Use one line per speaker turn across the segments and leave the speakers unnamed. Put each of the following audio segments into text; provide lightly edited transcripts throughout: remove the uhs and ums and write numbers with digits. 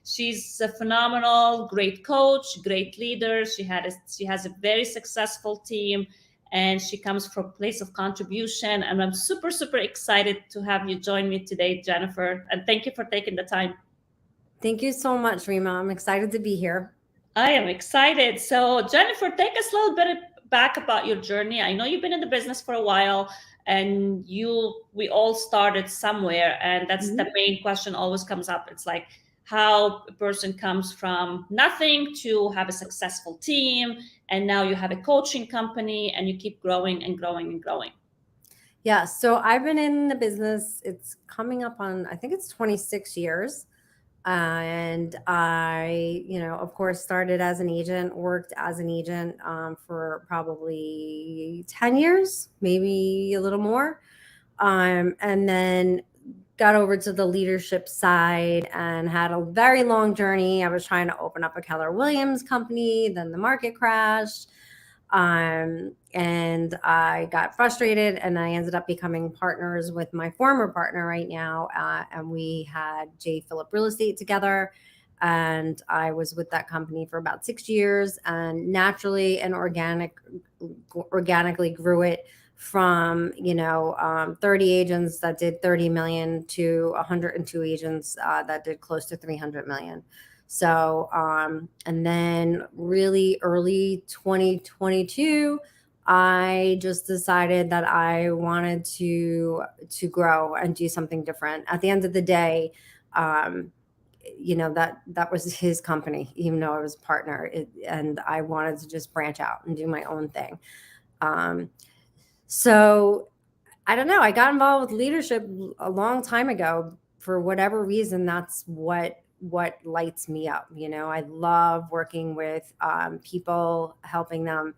She's a phenomenal, great coach, great leader. She has a very successful team, and she comes from a place of contribution. And I'm super, super excited to have you join me today, Jennifer. And thank you for taking the time.
Thank you so much, Rima. I'm excited to be here.
I am excited. So, Jennifer, take us a little bit back about your journey. I know you've been in the business for a while, and we all started somewhere, and that's the
Mhm.
main question always comes up. It's like how a person comes from nothing to have a successful team, and now you have a coaching company, and you keep growing and growing and growing.
Yeah, so I've been in the business. It's coming up on, I think it's 26 years. And I, of course, started as an agent, worked as an agent for probably 10 years, maybe a little more. And then got over to the leadership side and had a very long journey. I was trying to open up a Keller Williams company, then the market crashed. And I got frustrated and I ended up becoming partners with my former partner right now. And we had J. Phillip Real Estate together. And I was with that company for about 6 years and naturally and organically grew it from 30 agents that did 30 million to 102 agents that did close to 300 million. So and then really early 2022 I just decided that I wanted to grow and do something different. At the end of the day, um that was his company, even though I was a partner, and I wanted to just branch out and do my own thing. um so I don't know. I got involved with leadership a long time ago. For whatever reason, that's what lights me up. I love working with people, helping them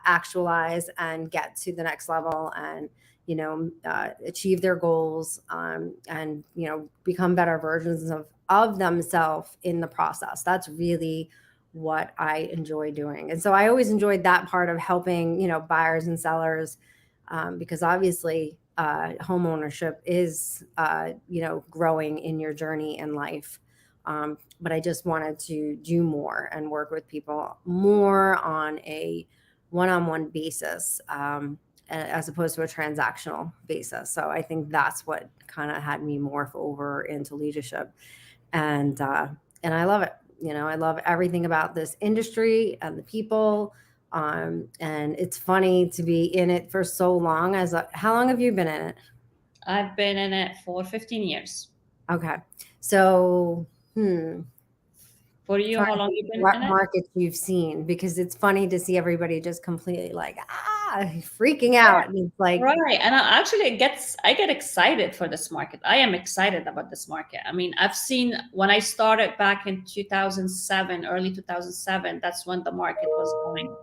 actualize and get to the next level, and achieve their goals, and become better versions of themselves in the process. That's really what I enjoy doing. And so I always enjoyed that part of helping, buyers and sellers, because obviously home ownership is growing in your journey in life. But I just wanted to do more and work with people more on a one-on-one basis, as opposed to a transactional basis. So I think that's what kind of had me morph over into leadership. And I love it. I love everything about this industry and the people. And it's funny to be in it for so long. How long have you been in it?
I've been in it for 15 years.
Okay. So, hmm,
For you,
trying
how
to
long
think
you been
what
in it?
markets you've seen, because it's funny to see everybody just completely like, freaking out. And it's like,
Right. And I get excited for this market. I am excited about this market. I mean, I've seen when I started back in 2007, early 2007, that's when the market was going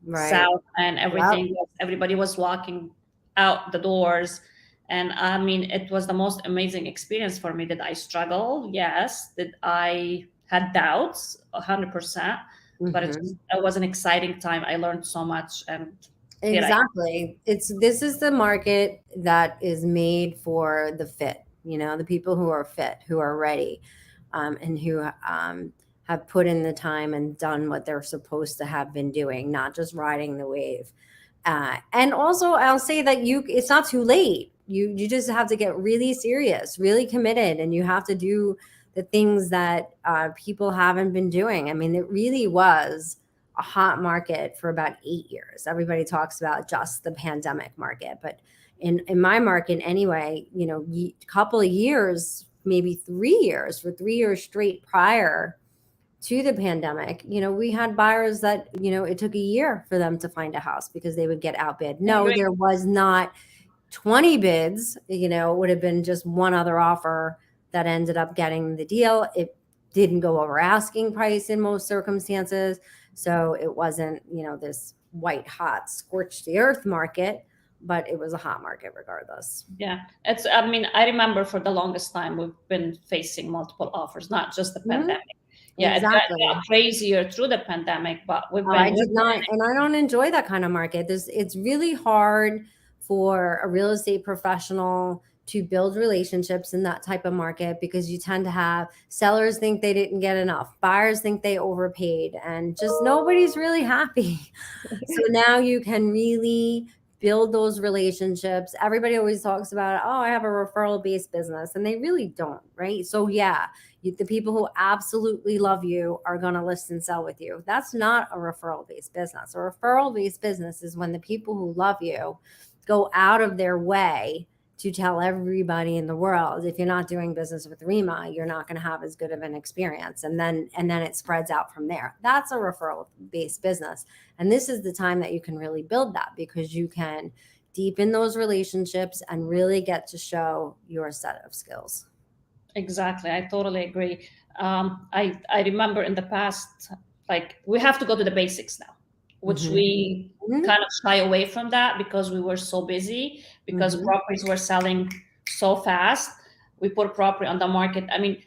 right.
south and
Yep.
everybody was walking out the doors. And I mean, it was the most amazing experience for me. Did I struggle? Yes. Did I had doubts? 100%. But
Hmm.
it was an exciting time. I learned so much, and here I
Exactly. This is the market that is made for the fit, the people who are fit, who are ready, and who have put in the time and done what they're supposed to have been doing, not just riding the wave. And also, I'll say that it's not too late. You just have to get really serious, really committed, and you have to do the things that people haven't been doing. I mean, it really was a hot market for about 8 years. Everybody talks about just the pandemic market, but in my market anyway, couple of years, maybe 3 years, for 3 years straight prior to the pandemic, we had buyers that, it took a year for them to find a house because they would get outbid. No,
agree.
there was not 20 bids, it would have been just one other offer that ended up getting the deal. It didn't go over asking price in most circumstances. So it wasn't, this white hot, scorched the earth market, but it was a hot market regardless.
Yeah, I mean, I remember for the longest time we've been facing multiple offers, not just the
Mhm.
pandemic. Yeah, it got
Exactly.
crazier through the pandemic, but
I did not, and I don't enjoy that kind of market. It's really hard for a real estate professional to build relationships in that type of market, because you tend to have sellers think they didn't get enough, buyers think they overpaid, and just nobody's really happy. So now you can really build those relationships. Everybody always talks about, oh, I have a referral based business, and they really don't, right? So yeah, the people who absolutely love you are going to list and sell with you. That's not a referral based business. A referral based business is when the people who love you go out of their way to tell everybody in the world, if you're not doing business with Rima, you're not going to have as good of an experience. And then it spreads out from there. That's a referral based business. And this is the time that you can really build that, because you can deepen those relationships and really get to show your set of skills.
Exactly. I totally agree. I remember in the past, like, we have to go to the basics now, which we kind of shy away from that because we were so busy, because properties were selling so fast. We put property on the market. I mean,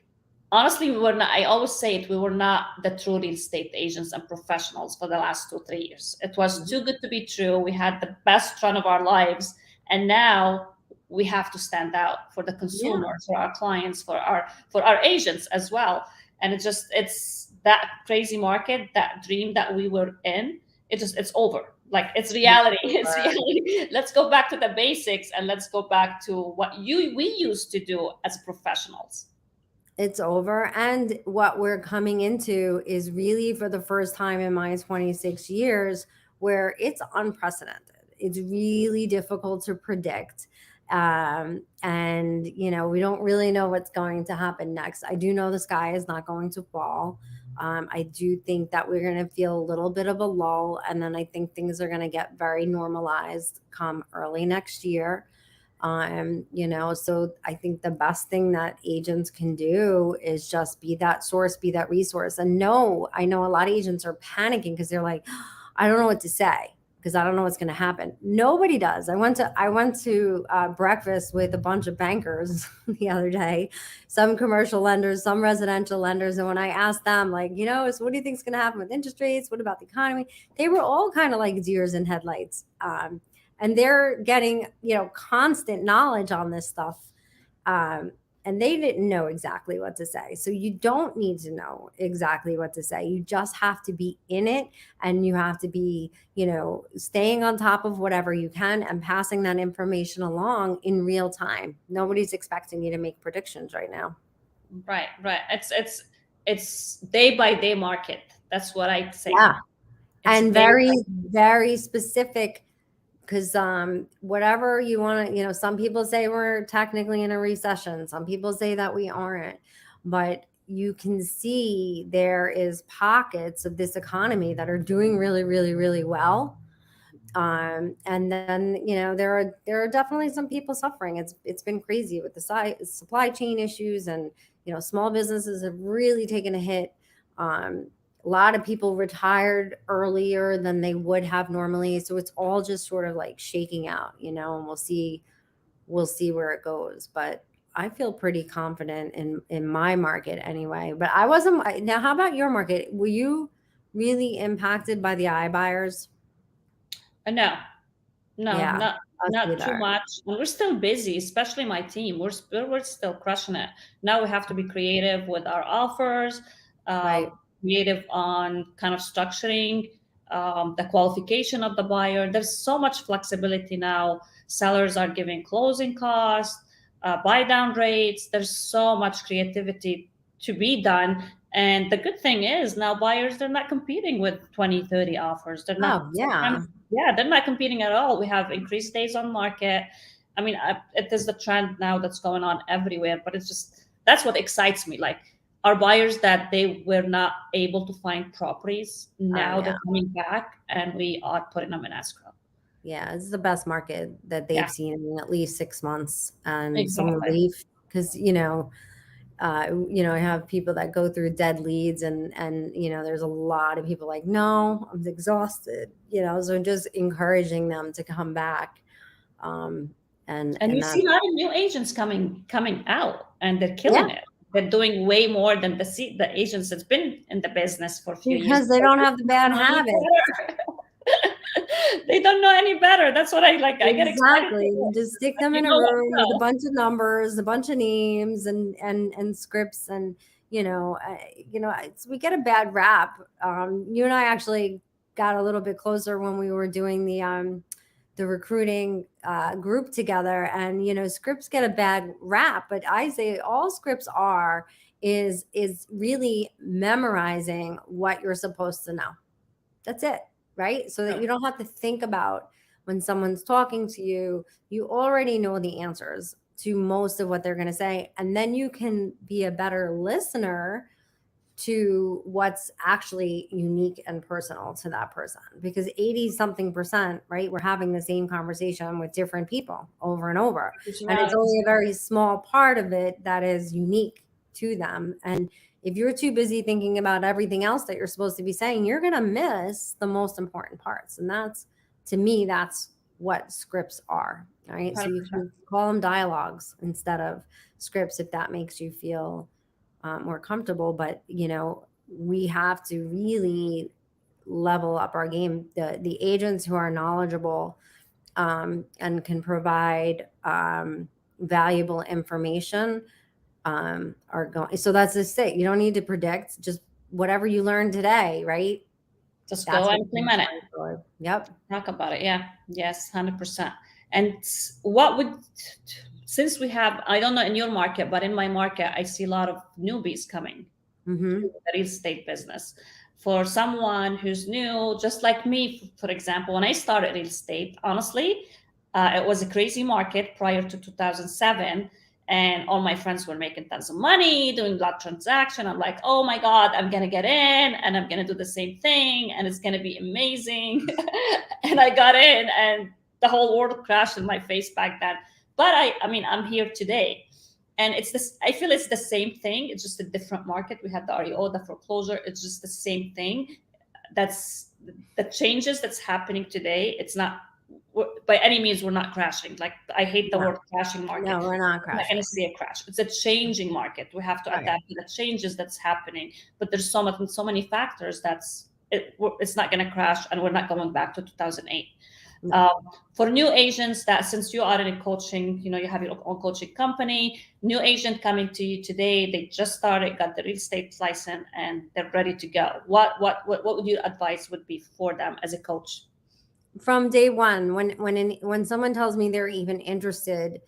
honestly, we were not, I always say it, we were not the true real estate agents and professionals for the last 2-3 years. It was too good to be true. We had the best run of our lives. And now we have to stand out for the consumers, for our clients, for our agents as well. And it's that crazy market, that dream that we were in. It's over. Like, it's reality. It's reality. Let's go back to the basics, and let's go back to what we used to do as professionals.
It's over. And what we're coming into is really, for the first time in my 26 years, where it's unprecedented. It's really difficult to predict. And we don't really know what's going to happen next. I do know the sky is not going to fall. I do think that we're going to feel a little bit of a lull, and then I think things are going to get very normalized come early next year. So I think the best thing that agents can do is just be that source, be that resource. And no, I know a lot of agents are panicking because they're like, I don't know what to say, because I don't know what's going to happen. Nobody does. I went to breakfast with a bunch of bankers the other day, some commercial lenders, some residential lenders. And when I asked them, like, so what do you think is going to happen with interest rates? What about the economy? They were all kind of like deers in headlights. And they're getting, constant knowledge on this stuff. And they didn't know exactly what to say. So you don't need to know exactly what to say. You just have to be in it, and you have to be, staying on top of whatever you can and passing that information along in real time. Nobody's expecting you to make predictions right now.
Right. It's day by day market. That's what I say.
Yeah. And very, very specific. Because whatever you want to, some people say we're technically in a recession. Some people say that we aren't. But you can see there is pockets of this economy that are doing really, really, really well. And then, there are definitely some people suffering. It's been crazy with the supply chain issues, and, small businesses have really taken a hit. A lot of people retired earlier than they would have normally. So it's all just sort of like shaking out, and we'll see where it goes. But I feel pretty confident in my market anyway. But I wasn't. Now, how about your market? Were you really impacted by the iBuyers?
No,
Yeah,
not too much. And we're still busy, especially my team. We're still crushing it. Now we have to be creative with our offers.
Right.
Creative on kind of structuring the qualification of the buyer. There's so much flexibility now. Sellers are giving closing costs, buy down rates. There's so much creativity to be done. And the good thing is now buyers, they're not competing with 20-30 offers. They're not. They're not competing at all. We have increased days on market. I mean, it is the trend now that's going on everywhere, but that's what excites me. Like, our buyers that they were not able to find properties, now they're coming back, and we are putting them in escrow.
Yeah, it's the best market that they've seen in at least 6 months. And
Exactly.
some relief, because I have people that go through dead leads, and there's a lot of people like, no, I'm exhausted, so just encouraging them to come back.
And you see a lot of new agents coming out, and they're killing it. They're doing way more than the agents that's been in the business for a few years.
Because they don't have the bad habits.
They don't know any better. That's what I like. I get excited.
Exactly. Just stick them
You
in a
know what?
room with a
No.
bunch of numbers, a bunch of names, and scripts, and we get a bad rap. You and I actually got a little bit closer when we were doing the recruiting group together, and scripts get a bad rap, but I say all scripts are is really memorizing what you're supposed to know. That's it, right? So that you don't have to think about when someone's talking to you, you already know the answers to most of what they're going to say. And then you can be a better listener to what's actually unique and personal to that person. Because 80 something percent, right? We're having the same conversation with different people over and over. And it's only a very small part of it that is unique to them. And if you're too busy thinking about everything else that you're supposed to be saying, you're going to miss the most important parts. And that's, to me, that's what scripts are. Right. 100%. So you can call them dialogues instead of scripts if that makes you feel more comfortable. But, we have to really level up our game. The agents who are knowledgeable and can provide valuable information are going. So that's the state. You don't need to predict, just whatever you learned today, right?
Just go and implement it.
Yep.
Talk about it. Yeah. Yes, 100%. And since we have, I don't know in your market, but in my market, I see a lot of newbies coming to the real estate business. For someone who's new, just like me, for example, when I started real estate, honestly, it was a crazy market prior to 2007. And all my friends were making tons of money, doing lot transaction. I'm like, oh my God, I'm going to get in and I'm going to do the same thing. And it's going to be amazing. And I got in and the whole world crashed in my face back then. But I mean, I'm here today. And it's this, I feel it's the same thing. It's just a different market. We have the REO, the foreclosure. It's just the same thing. That's the changes that's happening today. It's not, by any means, we're not crashing. Like, I hate the word crashing market.
No, we're not
crashing. We're not going to see a crash. It's a changing market. We have to adapt to the changes that's happening. But there's so many factors it's not going to crash, and we're not going back to 2008. For new agents, that since you are in a coaching, you have your own coaching company, new agent coming to you today, they just started, got the real estate license, and they're ready to go. What would your advice would be for them as a coach?
From day one, when someone tells me they're even interested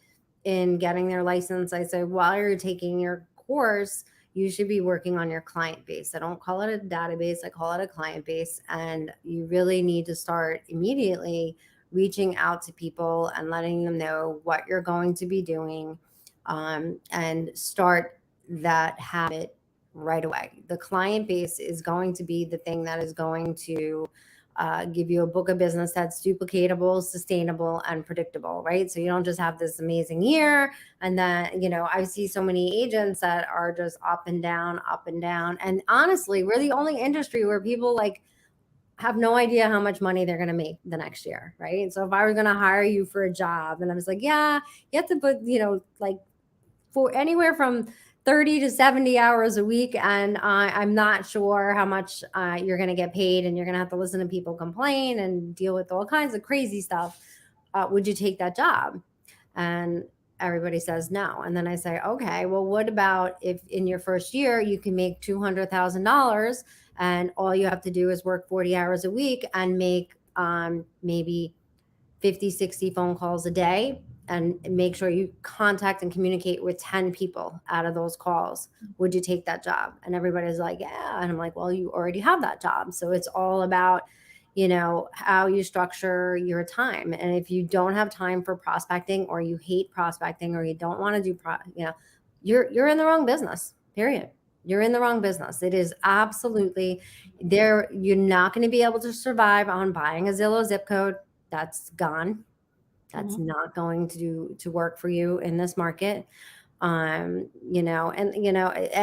in getting their license, I say, while you're taking your course, you should be working on your client base. I don't call it a database. I call it a client base. And you really need to start immediately reaching out to people and letting them know what you're going to be doing, and start that habit right away. The client base is going to be the thing that is going to give you a book of business that's duplicatable, sustainable, and predictable, right? So you don't just have this amazing year. And then, I see so many agents that are just up and down, up and down. And honestly, we're the only industry where people have no idea how much money they're going to make the next year, right? So if I was going to hire you for a job and I was like, yeah, you have to put, for anywhere from 30 to 70 hours a week, and I'm not sure how much you're going to get paid, and you're going to have to listen to people complain and deal with all kinds of crazy stuff. Would you take that job? And everybody says no. And then I say, okay, well, what about if in your first year you can make $200,000 and all you have to do is work 40 hours a week and make maybe 50, 60 phone calls a day, and make sure you contact and communicate with 10 people out of those calls? Would you take that job? And everybody's like, yeah. And I'm like, well, you already have that job. So it's all about, how you structure your time. And if you don't have time for prospecting, or you hate prospecting, or you don't want to do, you're in the wrong business, period. You're in the wrong business. It is absolutely there. You're not going to be able to survive on buying a Zillow zip code. That's gone. That's not going to work for you in this market. And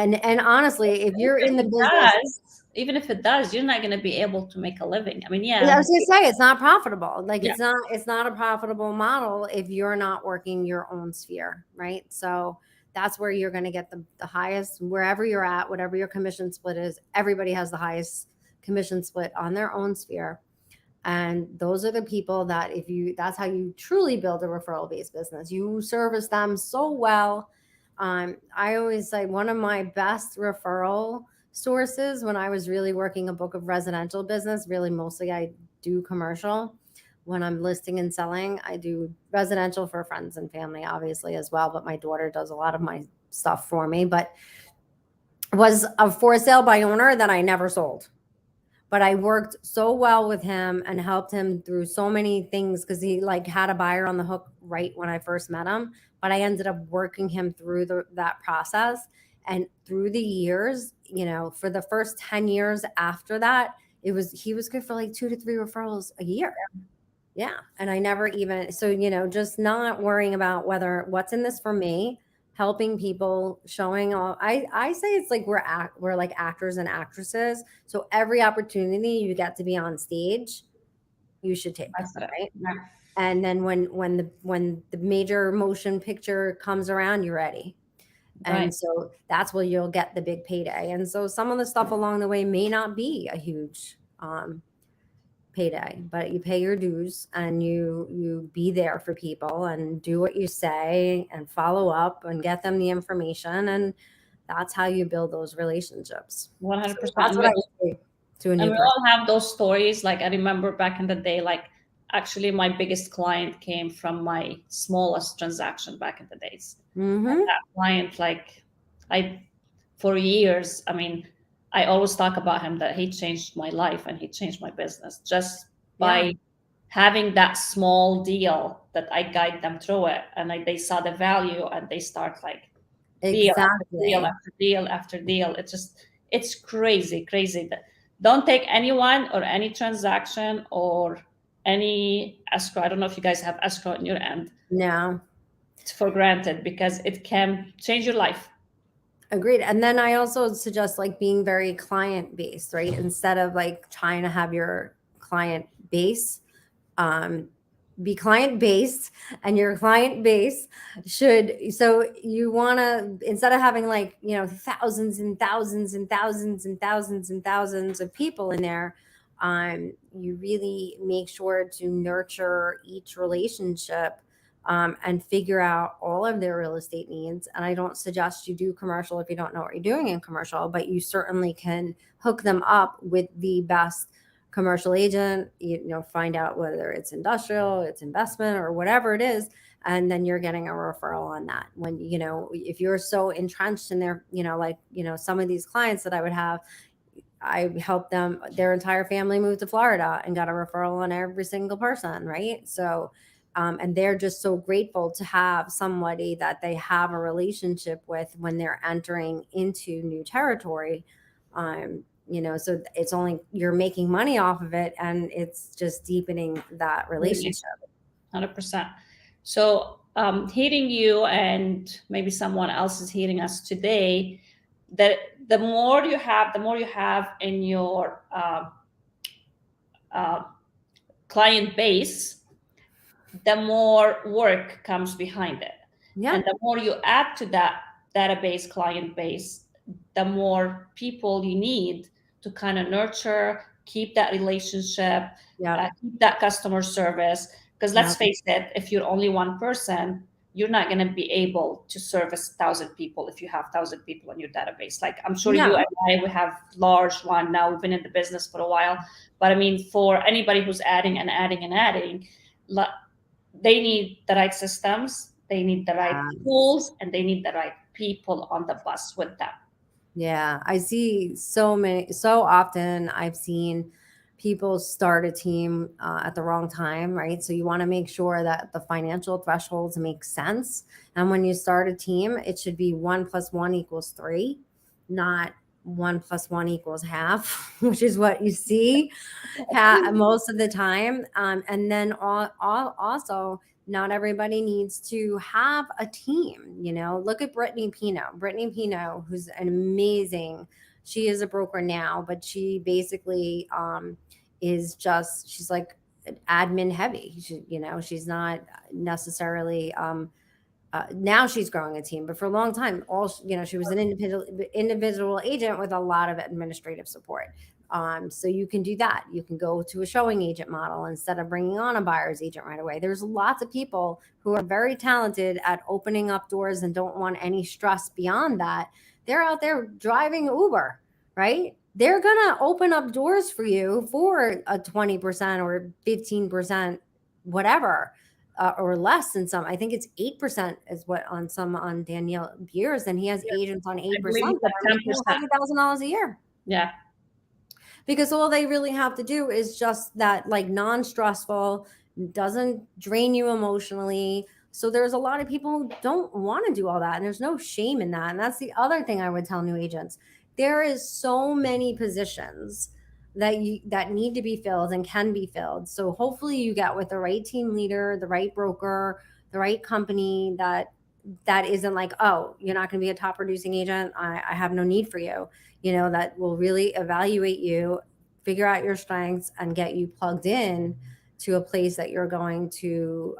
honestly, if you're in the business,
even if it does, you're not going to be able to make a living. I mean,
I was going to say, it's not profitable. It's not a profitable model if you're not working your own sphere, right? So that's where you're going to get the highest, wherever you're at, whatever your commission split is. Everybody has the highest commission split on their own sphere. And those are the people that that's how you truly build a referral based business. You service them so well. I always say one of my best referral sources when I was really working a book of residential business, really mostly I do commercial. When I'm listing and selling, I do residential for friends and family, obviously, as well. But my daughter does a lot of my stuff for me. But was a for sale by owner that I never sold. But I worked so well with him and helped him through so many things because he like had a buyer on the hook right when I first met him. But I ended up working him through that process. And through the years, for the first 10 years after that, he was good for like 2 to 3 referrals a year. Yeah. And I never even, so, just not worrying about what's in this for me, helping people, showing all. I say it's like we're like actors and actresses. So every opportunity you get to be on stage, you should take,
That's it.
right?
Yeah.
And then when the major motion picture comes around, you're ready. And
Right.
so that's where you'll get the big payday. And so some of the stuff along the way may not be a huge payday, but you pay your dues and you be there for people and do what you say and follow up and get them the information, and that's how you build those relationships. So
100%.
that's what I would say to a
And
new
we
person.
all have those stories. Like I remember back in the day, like actually my biggest client came from my smallest transaction back in the days. And
Mm-hmm.
that client, like I, for years, I mean, I always talk about him that he changed my life and he changed my business just
Yeah,
by having that small deal that I guide them through it. And they saw the value and they start like deal after deal
exactly.
after deal after deal. It's crazy, crazy. Don't take anyone or any transaction or any escrow. I don't know if you guys have escrow on your end
No,
for granted because it can change your life.
agreed. And then I also suggest like being very client based, right? Instead of like trying to have your client base be client based, and your client base so you want to, instead of having like thousands and thousands and thousands and thousands and thousands of people in there, you really make sure to nurture each relationship, and figure out all of their real estate needs. And I don't suggest you do commercial if you don't know what you're doing in commercial, but you certainly can hook them up with the best commercial agent, find out whether it's industrial, it's investment, or whatever it is. And then you're getting a referral on that. When, if you're so entrenched in their, some of these clients that I would have, I helped them, their entire family moved to Florida and got a referral on every single person. Right. So, and they're just so grateful to have somebody that they have a relationship with when they're entering into new territory. So it's only, you're making money off of it, and it's just deepening that relationship.
100%. So, hearing you and maybe someone else is hearing us today, that the more you have in your uh, client base, the more work comes behind it.
Yeah.
And the more you add to that database, client base, the more people you need to kind of nurture, keep that relationship,
Yeah.
keep that customer service. Because
Yeah.
let's face it, if you're only one person, you're not going to be able to service 1,000 people if you have 1,000 people in your database. Like I'm sure you
No.
and I, we have large one now. We've been in the business for a while, but I mean, for anybody who's adding and adding and adding, they need the right systems, they need the right tools, and they need the right people on the bus with them.
Yeah, I see so often I've seen people start a team at the wrong time, right? So you want to make sure that the financial thresholds make sense. And when you start a team, it should be 1+1 = 3, not 1+1 = ½ which is what you see most of the time. And then also, not everybody needs to have a team. Look at Brittany Pino, who's an amazing. She is a broker now, but she basically she's like admin heavy. She's not necessarily. Now she's growing a team, but for a long time, she was an individual agent with a lot of administrative support. So you can do that. You can go to a showing agent model instead of bringing on a buyer's agent right away. There's lots of people who are very talented at opening up doors and don't want any stress beyond that. They're out there driving Uber, right? They're going to open up doors for you for a 20% or 15%, whatever, or less than some. I think it's 8% is what on Danielle Beers, and he has
Yeah,
agents on
I believe
8%
it's
that are
at
making
10%.
$100,000 a year.
Yeah.
Because all they really have to do is just that, like, non-stressful, doesn't drain you emotionally. So there's a lot of people who don't want to do all that, and there's no shame in that. And that's the other thing I would tell new agents. There is so many positions that need to be filled and can be filled. So hopefully you get with the right team leader, the right broker, the right company that isn't like, oh, you're not going to be a top producing agent, I have no need for you, that will really evaluate you, figure out your strengths, and get you plugged in to a place that you're going to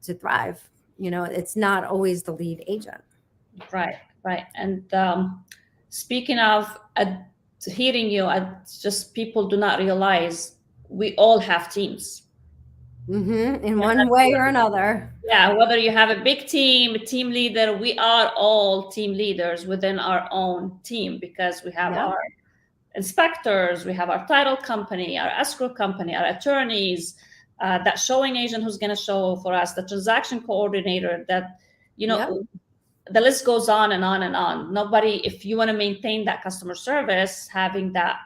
thrive. It's not always the lead agent.
Right. And speaking of hearing you, just people do not realize we all have teams.
In one way or another.
Yeah, whether you have a big team, a team leader, we are all team leaders within our own team, because we have our inspectors, we have our title company, our escrow company, our attorneys, that showing agent who's going to show for us, the transaction coordinator, that, the list goes on and on and on. Nobody, if you want to maintain that customer service, having that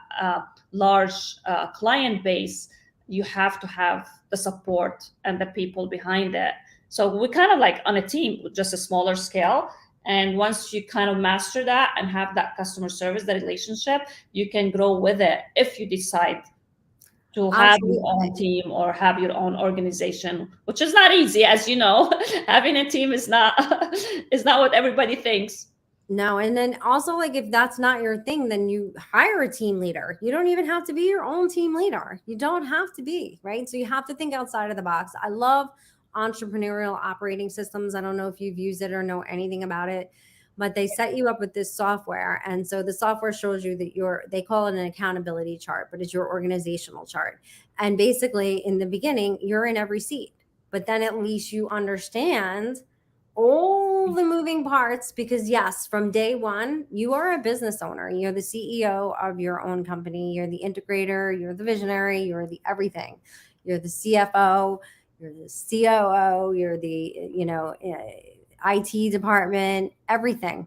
large client base, you have to have the support and the people behind it. So we're kind of like on a team with just a smaller scale. And once you kind of master that and have that customer service, the relationship, you can grow with it if you decide to have your own team or have your own organization, which is not easy, as you know. Having a team is not what everybody thinks.
No, and then also, like, if that's not your thing, then you hire a team leader. You don't even have to be your own team leader. You don't have to be, right? So you have to think outside of the box. I love entrepreneurial operating systems. I don't know if you've used it or know anything about it, but they set you up with this software. And so the software shows you that they call it an accountability chart, but it's your organizational chart. And basically, in the beginning, you're in every seat, but then at least you understand all the moving parts, because yes, from day one, you are a business owner. You're the CEO of your own company. You're the integrator. You're the visionary. You're the everything. You're the CFO. You're the COO. You're the, IT department, everything,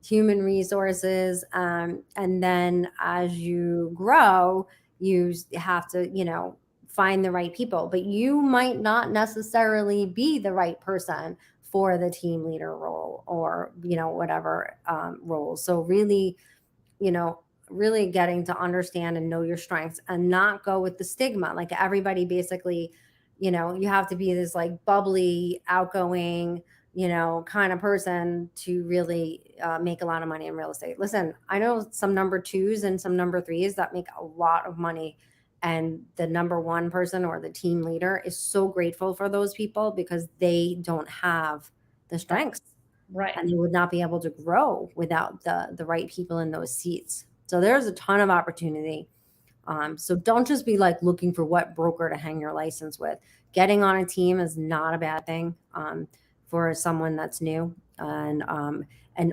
human resources. And then as you grow, you have to, find the right people, but you might not necessarily be the right person for the team leader role or, whatever role. So really, really getting to understand and know your strengths and not go with the stigma. Like, everybody basically, you have to be this like bubbly, outgoing, kind of person to really make a lot of money in real estate. Listen, I know some number twos and some number threes that make a lot of money. And the number one person or the team leader is so grateful for those people because they don't have the strengths.
Right.
And they would not be able to grow without the right people in those seats. So there's a ton of opportunity. So don't just be like looking for what broker to hang your license with. Getting on a team is not a bad thing for someone that's new, and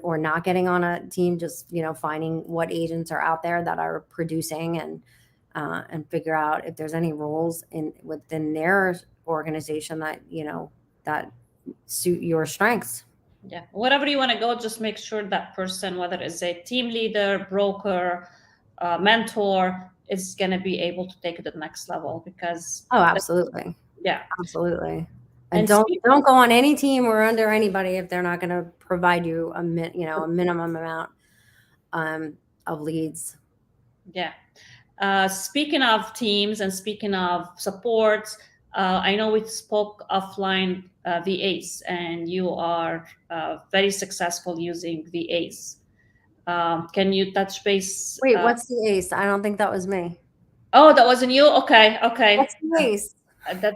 or not getting on a team, just finding what agents are out there that are producing and figure out if there's any roles within their organization that that suit your strengths.
Yeah, whatever you want to go, just make sure that person, whether it's a team leader, broker, mentor, is going to be able to take it to the next level. Because
absolutely,
yeah,
absolutely. And don't go on any team or under anybody if they're not going to provide you a minimum amount of leads.
Yeah. Speaking of teams and speaking of supports, I know we spoke offline VAs, and you are very successful using VAs. Can you touch base?
Wait, what's the ACE? I don't think that was me.
Oh, that wasn't you? Okay.
What's the ACE?
That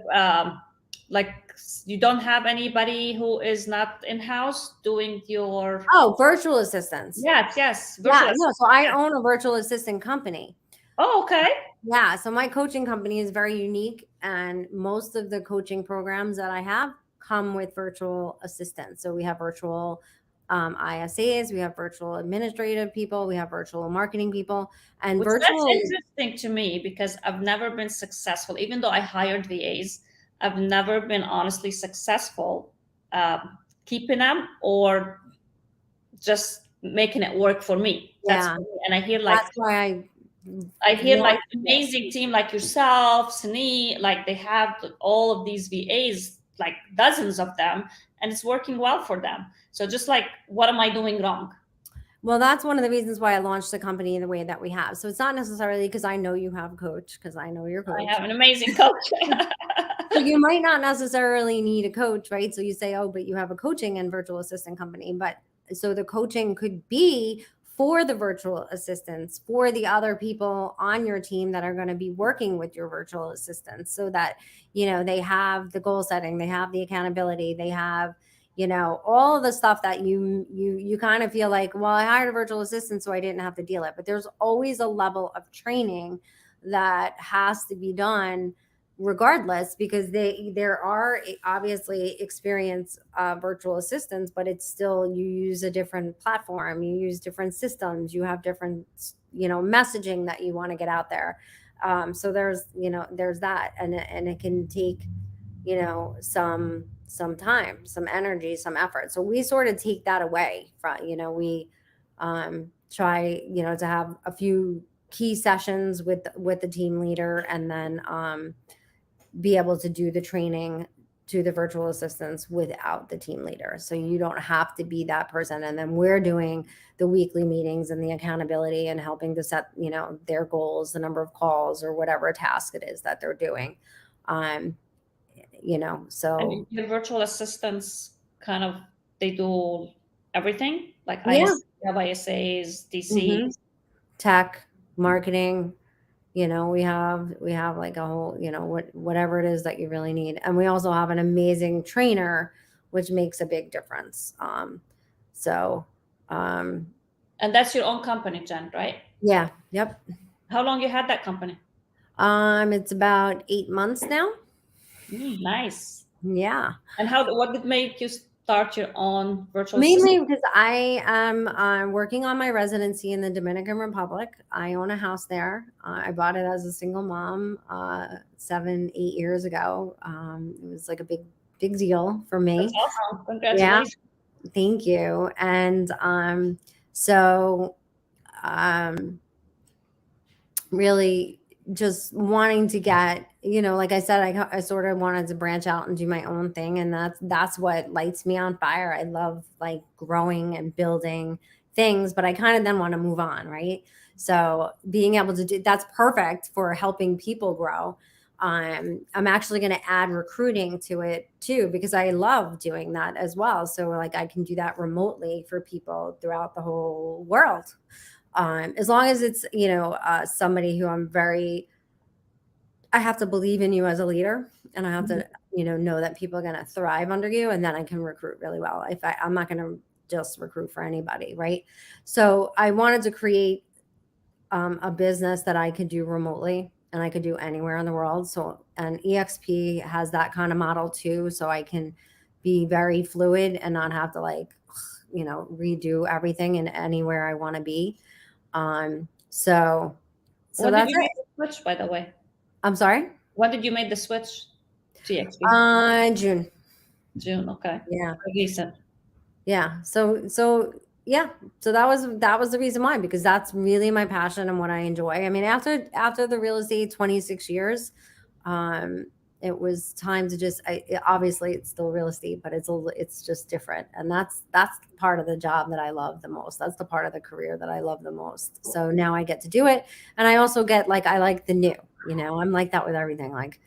like, you don't have anybody who is not in-house doing your...
virtual assistants.
Yes.
So I own a virtual assistant company.
Oh, okay.
Yeah, so my coaching company is very unique, and most of the coaching programs that I have come with virtual assistants. So we have virtual ISAs, we have virtual administrative people, we have virtual marketing people, and
Which that's
virtual.
interesting to me because I've never been successful, even though I hired VAs. I've never been honestly successful keeping them or just making it work for me. That's
Yeah,
for me. And
that's why I
I hear like
launched it.
amazing team like yourself, Sani, like they have all of these VAs, like dozens of them, and it's working well for them. So just like, what am I doing wrong?
Well, that's one of the reasons why I launched the company the way that we have. So it's not necessarily because I know you have a coach, because I know your
I
coach.
have an amazing coach.
So you might not necessarily need a coach, right? So you say, oh, but you have a coaching and virtual assistant company. But so the coaching could be for the virtual assistants, for the other people on your team that are going to be working with your virtual assistants, so that, they have the goal setting, they have the accountability, they have, all of the stuff that you kind of feel like, well, I hired a virtual assistant, so I didn't have to deal it. But there's always a level of training that has to be done regardless, because there are obviously experienced virtual assistants, but it's still, you use a different platform, you use different systems, you have different messaging that you want to get out there. So there's that, and it can take some time, some energy, some effort. So we sort of take that away from, we try to have a few key sessions with the team leader, and then be able to do the training to the virtual assistants without the team leader. So you don't have to be that person. And then we're doing the weekly meetings and the accountability and helping to set, their goals, the number of calls or whatever task it is that they're doing. So
And your virtual assistants kind of, they do everything like
yeah.
you have ISAs,
hmm
DCs.
Tech, marketing, we have like a whole, whatever it is that you really need. And we also have an amazing trainer, which makes a big difference. So um
And that's your own company, Jen, right?
yeah, yep.
How long you had that company?
It's about 8 months now.
Nice.
Yeah.
And what did make you start your own virtual
Mainly
assistant?
because I am working on my residency in the Dominican Republic. I own a house there. I bought it as a single mom 7, 8 years ago. It was like a big deal for
That's
me.
awesome.
Yeah,
Congratulations.
thank you. And so um, really just wanting to get, like I said, I sort of wanted to branch out and do my own thing, and that's what lights me on fire. I love like growing and building things, but I kind of then want to move on, right? So being able to do that's perfect for helping people grow. I'm actually going to add recruiting to it too, because I love doing that as well. So like I can do that remotely for people throughout the whole world, as long as it's somebody who I have to believe in you as a leader, and I have to know that people are going to thrive under you, and then I can recruit really well. I'm not going to just recruit for anybody, right? So I wanted to create a business that I could do remotely and I could do anywhere in the world. So, and EXP has that kind of model too, so I can be very fluid and not have to redo everything in anywhere I want to be. So
When did
that's
you
it.
make the switch, by the way?
I'm sorry.
When did you make the switch to EXP?
June.
June. Okay.
Yeah.
Recent.
Yeah. So yeah. So that was the reason why, because that's really my passion and what I enjoy. I mean, after the real estate 26 years, um, it was time to just. Obviously, it's still real estate, but it's just different, and that's part of the job that I love the most. That's the part of the career that I love the most. So now I get to do it, and I also get I like the new. I'm like that with everything. Like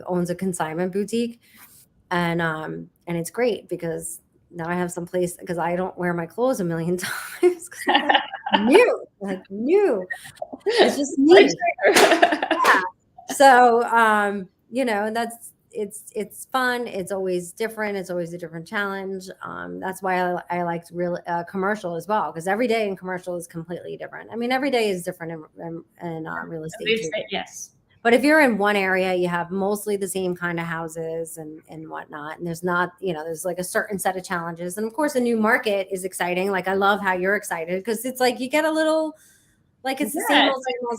owns a consignment boutique, and it's great because now I have some place, because I don't wear my clothes a million times, 'cause it's new. It's just
Like,
me. Yeah. So, it's fun. It's always different. It's always a different challenge. That's why I liked commercial as well, because every day in commercial is completely different. I mean, every day is different in real estate too.
Yes.
But if you're in one area, you have mostly the same kind of houses and whatnot. And there's not, there's like a certain set of challenges. And of course, a new market is exciting. Like I love how you're excited, because it's like you get a little, like it's the same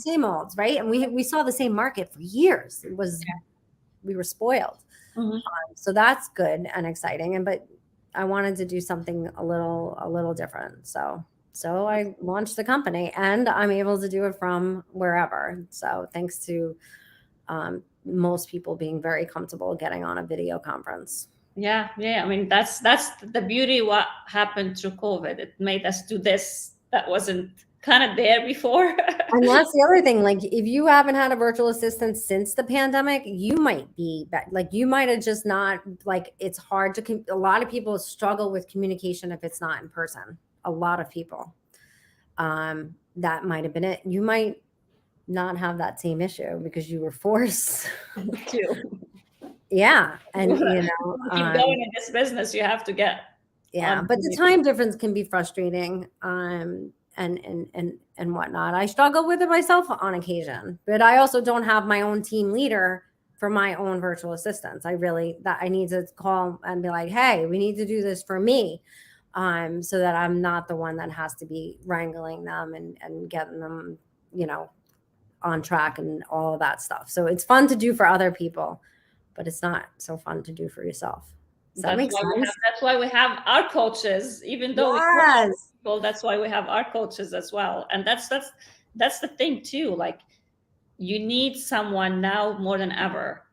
same old, right? And we saw the same market for years. It was, we were spoiled.
Mm-hmm.
So that's good and exciting. But I wanted to do something a little different. So I launched the company, and I'm able to do it from wherever. So thanks to most people being very comfortable getting on a video conference.
Yeah. I mean, that's the beauty what happened through COVID. It made us do this that wasn't kind of there before.
And that's the other thing. Like, if you haven't had a virtual assistant since the pandemic, you might be like, you might have just not, like, it's hard to, a lot of people struggle with communication if it's not in person. A lot of people, that might have been it. You might not have that same issue because you were forced
to.
Yeah. And,
keep going in this business, you have to get.
Yeah. But the time difference can be frustrating. And whatnot. I struggle with it myself on occasion, but I also don't have my own team leader for my own virtual assistants. I need to call and be like, hey, we need to do this for me. So that I'm not the one that has to be wrangling them and getting them, on track and all of that stuff. So it's fun to do for other people, but it's not so fun to do for yourself. Does that make sense?
That's why we have our coaches, even though that's why we have our coaches as well. And that's the thing too. Like, you need someone now more than ever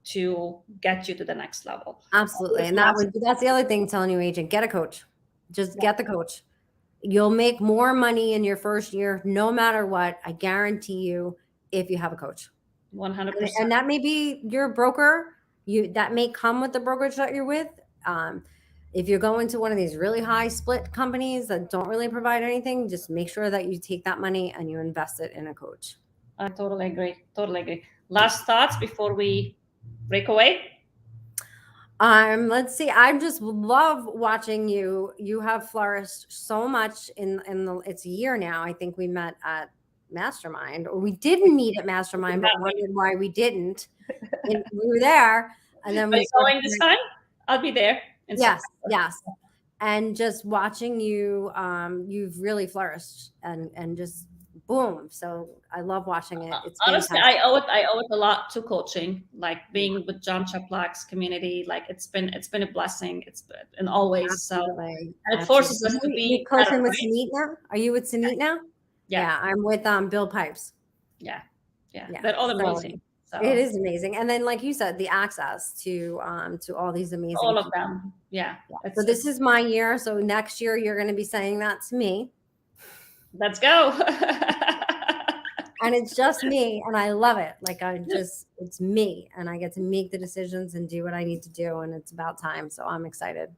to get you to the next level.
Absolutely. And that's the other thing, telling you, agent, get a coach. Just get the coach. You'll make more money in your first year, no matter what. I guarantee you, if you have a coach.
100%.
And that may be your broker. That may come with the brokerage that you're with. If you're going to one of these really high split companies that don't really provide anything, just make sure that you take that money and you invest it in a coach.
I totally agree. Last thoughts before we break away?
Let's see. I just love watching you. You have flourished so much it's a year now. I think we met at Mastermind, or we didn't meet at Mastermind, but wondered why we didn't. And we were there, and then we
going this time. I'll be there.
Yes. And just watching you, you've really flourished and just boom. So I love watching it. It's
honestly, I owe it a lot to coaching, like being with John Chaplak's community. Like, it's been a blessing. And always.
Absolutely.
So, and it forces us to be
coaching with Sunit now. Are you with Sunit now?
Yeah,
I'm with Bill Pipes.
Yeah. They're all amazing. So
it is amazing. And then, like you said, the access to all these amazing
all of them. Yeah.
So this is my year. So next year you're going to be saying that to me.
Let's go.
And it's just me, and I love it. Like, it's me, and I get to make the decisions and do what I need to do, and it's about time. So I'm excited.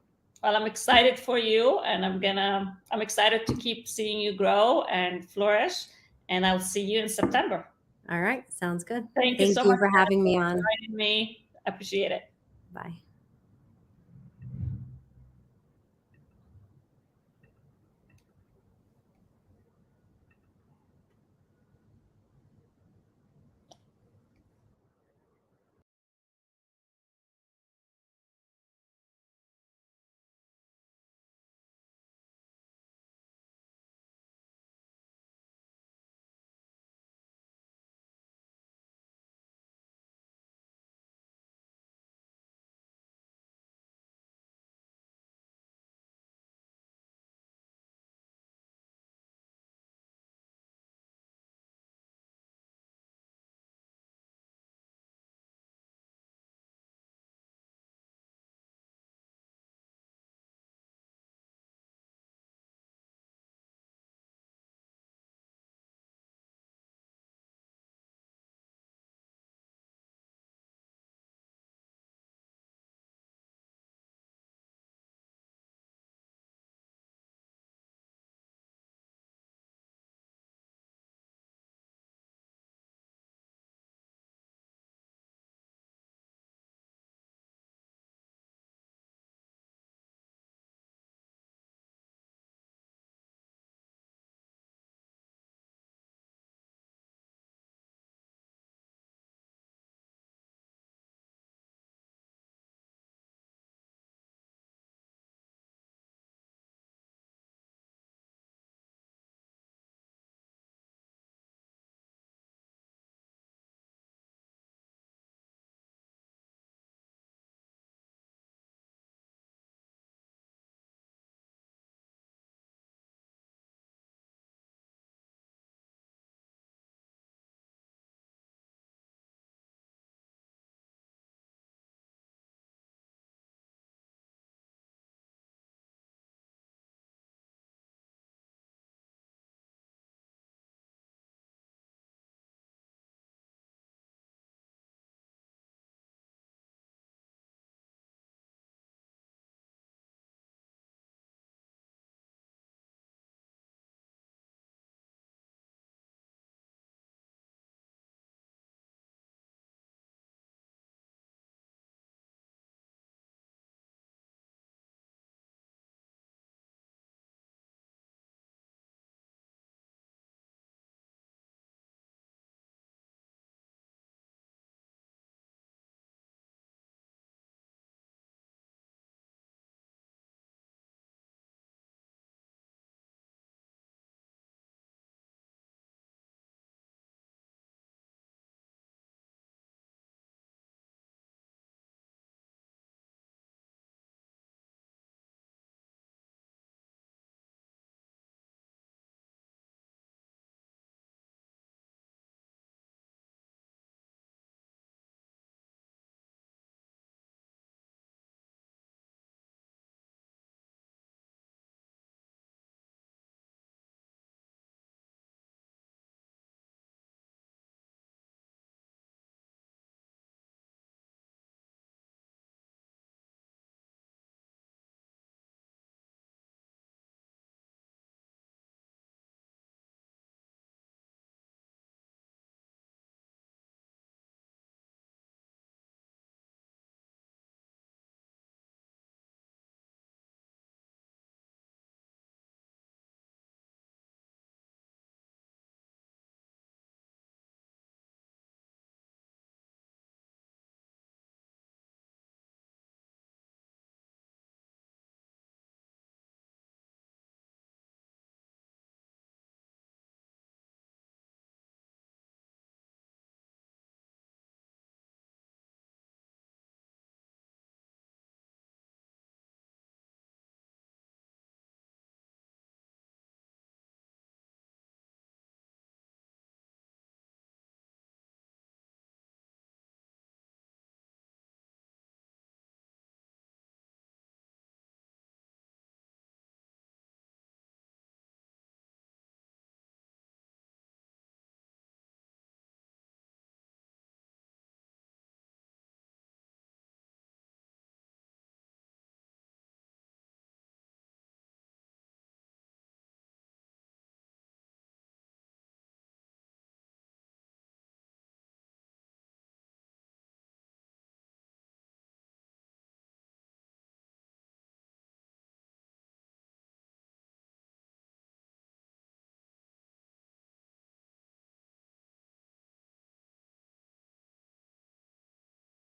Well, I'm excited for you, and I'm excited to keep seeing you grow and flourish, and I'll see you in September.
All right. Sounds good.
Thank you so much
for having me on.
Inviting me. Appreciate it.
Bye.